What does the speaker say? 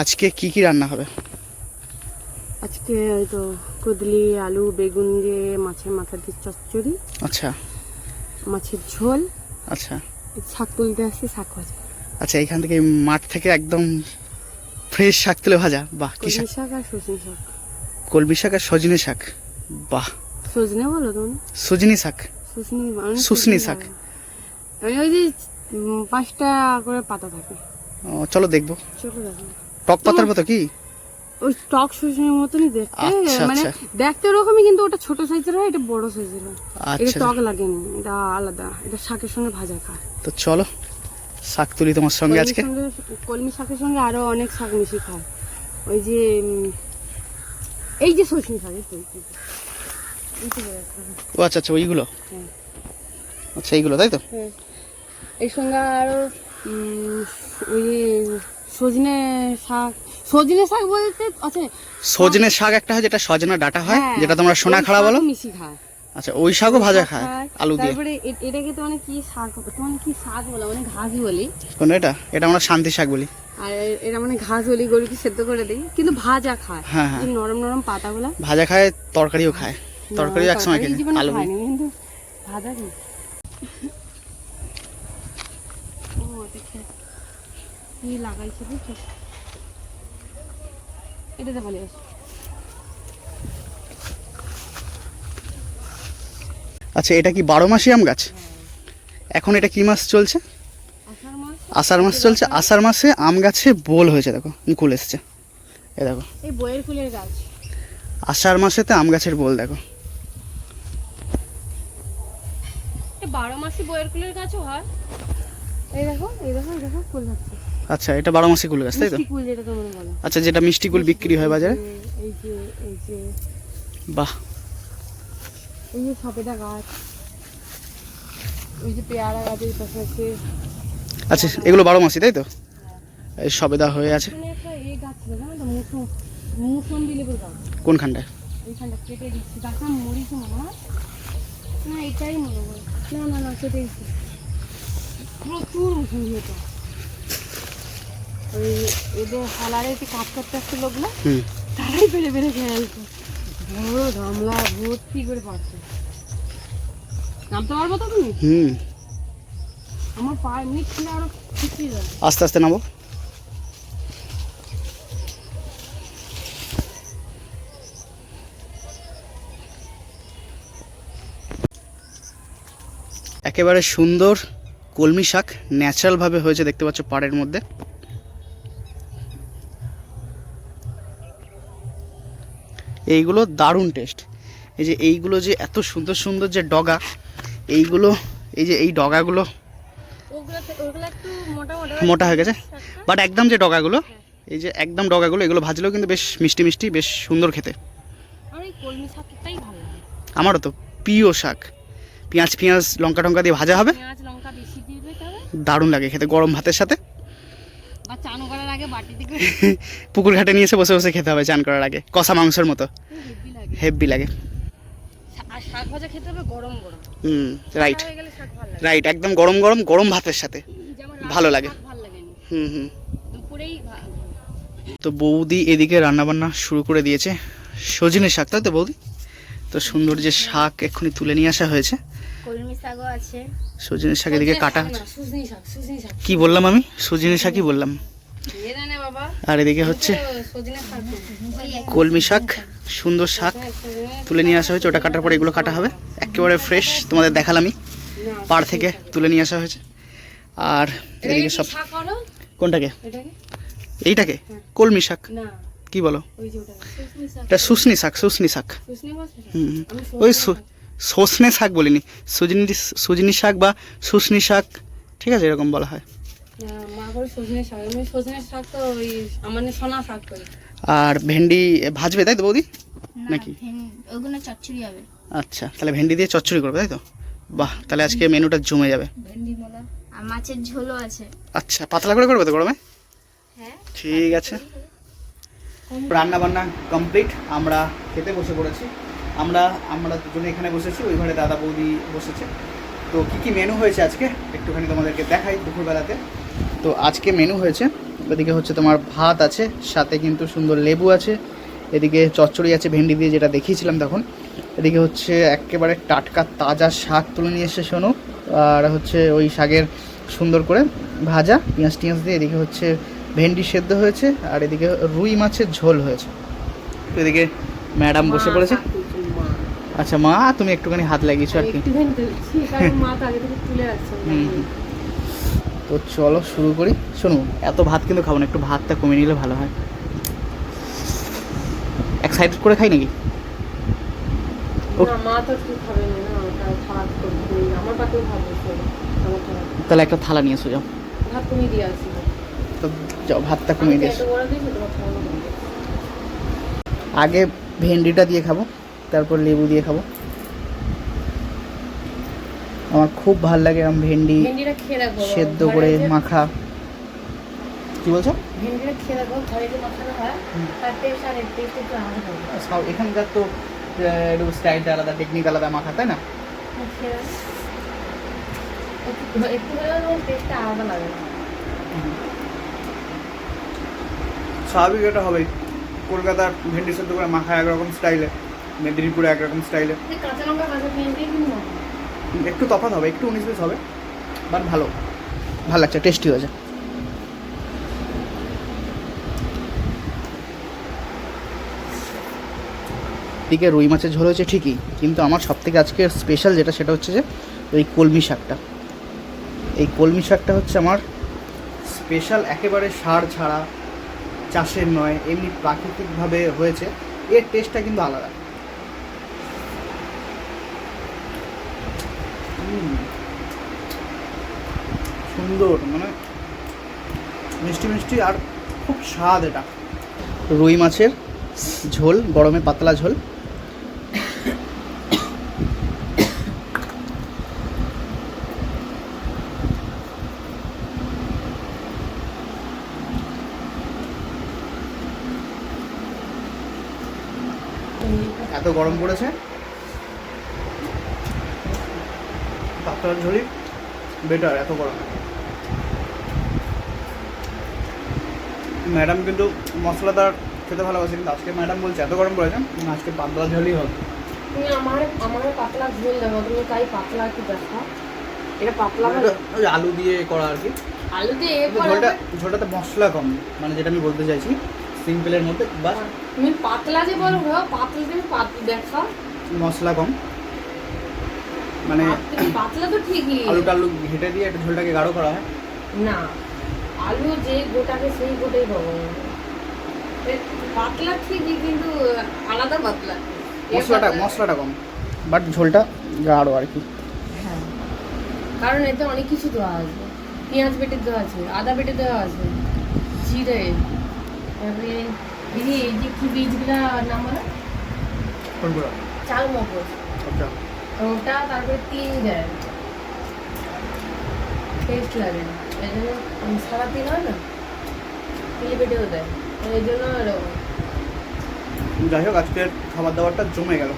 আজকে কি কি রান্না হবে? আজকে তো কুদলি আলু বেগুন দিয়ে মাছের মাথা দিয়ে চচ্চড়ি, আচ্ছা মাছের ঝোল, আচ্ছা শাক তুলতে আসছি, শাক ভাজা। আচ্ছা, এখান থেকে মাঠ থেকে একদম ফ্রেশ শাক তুলে ভাজা। বাহ, কি কলমি শাক? শাক আর সজনে শাক। কলমি শাক আর সজনে শাক। বাহ, সজনে বলো তুমি? সজনি শাক, শুশনি শাক। আমি ওই যে 5টা করে পাতা থাকে। চলো দেখবো। চলো দেখো। টক পাতার মতো কি? ওই টক সজনের মতনই দেখতে, আচ্ছা, মানে আচ্ছা। দেখতে ওরকমই, কিন্তু ওটা ছোট সাইজের হয়, এটা বড় সাইজের হয়। এটা আচ্ছা, টক লাগেনি, এটা আলাদা, এটা শাকের সঙ্গে ভাজা খায়। তো চলো শাক তুলি তোমার সঙ্গে আজকে। কলমি শাকের সঙ্গে আরো অনেক শাক মিশিয়ে খায়। ওই যে এই যে সজনে শাক, ও আচ্ছা আচ্ছা, ওইগুলো। হ্যাঁ। আচ্ছা, এইগুলো তাই তো। হ্যাঁ, এই সঙ্গে আরো ওই যে সজনে শাক। সজনে শাক বলতে আচ্ছা, সজনে শাক একটা হয় যেটা সজনা ডাটা হয়, হ্যাঁ, যেটা তোমরা সোনা ওই খাড়া বলো। শাকও মিশিয়ে খায়। আচ্ছা, ওই শাকও ভাজা খায় আলু দিয়ে। তারপরে এটাকে তো কি শাক, কি শাক বলে, মানে ঘাস বলি। কোন এটা? এটা আমরা শান্তি শাক বলি। আর এটা মানে ঘাস বলি, গরুকে সেদ্ধ করে দিই, কিন্তু ভাজা খায়। হ্যাঁ, হ্যাঁ। এই নরম নরম পাতাগুলা ভাজা খায়, তরকারিও খায়। তরকারিও একসময় খেয়ে আলু দিয়ে। কিন্তু ভাজা কি ও দেখে কি লাগাইছে বুঝছো, এটাতে বলে। আচ্ছা, এটা কি 12 মাসি আম গাছ? এখন এটা কি মাস চলছে? আষাঢ় মাস। আষাঢ় মাস চলছে। আষাঢ় মাসে আম গাছে বোল হয়েছে, দেখো মুকুল এসছে। এ দেখো, এই বইয়ের ফুলের গাছ। আষাঢ় মাসেতে আম গাছের বোল দেখো। এই 12 মাসই বইয়ের ফুলের গাছও হয়। এই দেখো, এই দেখো, এই দেখো ফুল হচ্ছে। আচ্ছা, এটা 12 মাসি কুল গাছ তাই তো? মিষ্টি কুল যেটা তোমরা বলো। আচ্ছা, যেটা মিষ্টি কুল বিক্রি হয় বাজারে। এই যে এই যে বাহ, এই যে সবেদা গাছ, ওই যে পেয়ারা গাছের পাশে আছে। আচ্ছা, এগুলো 12 মাসি তাই তো? এই সবেদা হয়ে আছে। এখানে একটা এই গাছ ছিল জানো তো, মুসম্বি লেবুর গাছ। কোনখানটায়? এইখানটা কেটে দিচ্ছি, গাছটা মরিছে মনে হয়। না, এটাই মনে হয়। না না না, কেটে দিচ্ছি। প্রচুর মুসম্বি হতো। ওই এদের হালারে কাজ করতে আসছে লোকগুলো, তারাই পেরে পেরে খেয়ে আসছে। বড় গামলা ভর্তি করে পাচ্ছে। নামতে পারবো তো তুমি? আমার পা এমনি ছিল, আরো খিচিয়ে যাবে। আস্তে আস্তে নামো। একেবারে সুন্দর কলমি শাক ন্যাচারাল ভাবে হয়েছে, দেখতে পাচ্ছ পাড়ের মধ্যে। এইগুলো দারুণ টেস্ট। এই যে এইগুলো যে এত সুন্দর সুন্দর যে ডগা, এইগুলো, এই যে এই ডগাগুলো ওগুলো একটু মোটা মোটা হয়ে গেছে, বাট একদম যে ডগাগুলো, এই যে একদম ডগাগুলো, এগুলো ভাজলেও কিন্তু বেশ মিষ্টি মিষ্টি, বেশ সুন্দর খেতে। আর এই কলমি শাকটাই ভালো লাগে। আমারও তো প্রিয় শাক। পেঁয়াজ পেঁয়াজ লঙ্কা টঙ্কা দিয়ে ভাজা হবে, পেঁয়াজ লঙ্কা বেশি দিয়ে দিতে হবে, দারুণ লাগে খেতে গরম ভাতের সাথে। বা চান করার আগে বাটিতে করে পুকুর ঘাটে নিয়ে এসে বসে বসে খেতে হবে চান করার আগে, কষা মাংসের মতো হেভি লাগে। হেভি লাগে। আর শাক ভাজা খেতে হবে গরম গরম। রাইট হয়ে গেলে শাক ভালো লাগে। রাইট, একদম গরম গরম গরম ভাতের সাথে যেমন ভালো লাগে। শাক ভালো লাগে না, হুম। দুপুরেই তো বৌদি এদিকে রান্নাবান্না শুরু করে দিয়েছে। সজনে শাক তাই তো বৌদি? তো সুন্দর যে শাক এক্ষুনি তুলে নিয়ে আসা হয়েছে। কলমি শাকও আছে, সজনে শাক এদিকে কাটা হচ্ছে। সুজনি শাক কি বললাম আমি? সজনে শাকই বললাম। এরা না বাবা, আর এদিকে হচ্ছে সজনে শাক, কলমি শাক, সুন্দর শাক তুলে নিয়ে আসা হয়েছে। ওটা কাটার পরে এগুলো কাটা হবে, একেবারে ফ্রেশ, তোমাদের দেখালামই, পাড় থেকে তুলে নিয়ে আসা হয়েছে। আর এদিকে সব, কোনটাকে? এইটাকে কলমি শাক না কি বলো? ওই যে ওটা সুজনি শাক, এটা শুশনি শাক, শুশনি শাক। সুজনি মাছ। ওই সজনে শাক বলিনি, সুজনি শাক বা শুশনি শাক, ঠিক আছে, এরকম বলা হয়। মা করে সজনে শাক, আমি সজনে শাক তো ওই আমার সোনা শাক করি। আর ভেন্ডি ভাজবে তাই তো বৌদি নাকি? ওগুলো চচ্চড়ি হবে। আচ্ছা, তাহলে ভেন্ডি দিয়ে চচ্চড়ি করবে তাই তো? বাহ, তাহলে আজকে মেনুটা জমে যাবে। ভেন্ডি মোলা আর মাছের ঝোলও আছে। আচ্ছা, পাতলা করে করবে তো গরমে? হ্যাঁ ঠিক আছে। রান্না বান্না কমপ্লিট, আমরা খেতে বসে পড়েছি। আমরা দুজনে এখানে বসেছি, ওই ঘরে দাদা বৌদি বসেছে। তো কী কী মেনু হয়েছে আজকে একটুখানি তোমাদেরকে দেখাই দুপুরবেলাতে। তো আজকে মেনু হয়েছে এদিকে হচ্ছে তোমার ভাত আছে, সাথে কিন্তু সুন্দর লেবু আছে, এদিকে চচ্চড়ি আছে ভেন্ডি দিয়ে, যেটা দেখিয়েছিলাম তখন। এদিকে হচ্ছে একেবারে টাটকা তাজা শাক তুলে নিয়ে এসে শোনো, আর হচ্ছে ওই শাকের সুন্দর করে ভাজা পেঁয়াজ টিয়াজ দিয়ে। এদিকে হচ্ছে ভেন্ডি সেদ্ধ হয়েছে, আর এদিকে রুই মাছের ঝোল হয়েছে। এদিকে ম্যাডাম বসে পড়েছে। আচ্ছা মা, তুমি একটুখানি হাত লাগিয়েছো আর কি। তো চলো শুরু করি। শোনো, এত ভাত কিন্তু খাবো না, একটু ভাতটা কমিয়ে নিলে ভালো হয়। এক সাইড করে খাই নাকি? তাহলে একটা থালা নিয়ে এসো, যাও। তো যাও, ভাতটা কমিয়ে দিয়ে এসো। আগে ভেন্ডিটা দিয়ে খাবো, তারপর লেবু দিয়ে খাবো। আমার খুব ভালো লাগে এরকম ভেন্ডি সেদ্ধ করে মাখা। কি বলছো? এখানকার তো একটু স্টাইলটা আলাদা, টেকনিক আলাদা মাখা, তাই না? স্বাভাবিক এটা হবেই। কলকাতার ভেন্ডি সেদ্ধ করে মাখা একরকম স্টাইলে, মেদিনীপুরে একরকম স্টাইলে। একটু তফাৎ হবে, একটু 19-20 হবে, বাট ভালো লাগছে, টেস্টি হয়েছে। এদিকে রুই মাছের ঝোল হয়েছে ঠিকই, কিন্তু আমার সবথেকে আজকে স্পেশাল যেটা, সেটা হচ্ছে যে ওই কলমি শাকটা। এই কলমি শাকটা হচ্ছে আমার স্পেশাল, একেবারে সার ছাড়া, চাষের নয়, এমনি প্রাকৃতিকভাবে হয়েছে। এর টেস্টটা কিন্তু আলাদা। সুন্দর, মানে মিষ্টি মিষ্টি আর খুব স্বাদ। এটা রুই মাছের ঝোল, গরমে পাতলা ঝোল। এত গরম পড়েছে, পাতলা ঝোলই বেটার এত গরম। ম্যাডাম কিন্তু মশলাদার খেতে ভালোবাসে, কিন্তু আজকে ম্যাডাম বলছে এত গরম পড়েছে, আজকে পাতলা ঝোলই হবে। তুমি আমার পাতলা ঝোল দেবো, তুমি তাই পাতলা একটু দেখো। এটা পাতলা ওই আলু দিয়ে করা আর কি। আলু দিয়ে ঝোলটাতে মশলা কম, মানে যেটা আমি বলতে চাইছি, সিম্পলের মধ্যে। বাস তুমি পাতলা যে বলো, পাতলা তুমি পাতলা দেখো, মশলা কম, মানে পাতলা তো ঠিকই। আলু ঘেটে দিয়ে একটা ঝোলটাকে গাঢ় করা হয় না, আলু যে গোটাকে সেই গোটাই পাবো। পাতলা ঠিকই, কিন্তু আলাদা পাতলা। মশলাটা কম, বাট ঝোলটা গাঢ় আর কি। হ্যাঁ, কারণ এতে অনেক কিছু দেওয়া আছে, পেঁয়াজ বেটে দেওয়া আছে, আদা বেটে দেওয়া আছে, জিরে, তারপরে দিদি এই যে কি বীজগুলা নাম বলো, চাল মগজ, ওটা, তারপরে তিল দেয়, টেস্ট লাগে। এই জন্য সারা তিল হয় না, তিল বেটেও দেয়, এই জন্য। যাই হোক, আজকের খাবার দাবারটা জমে গেল।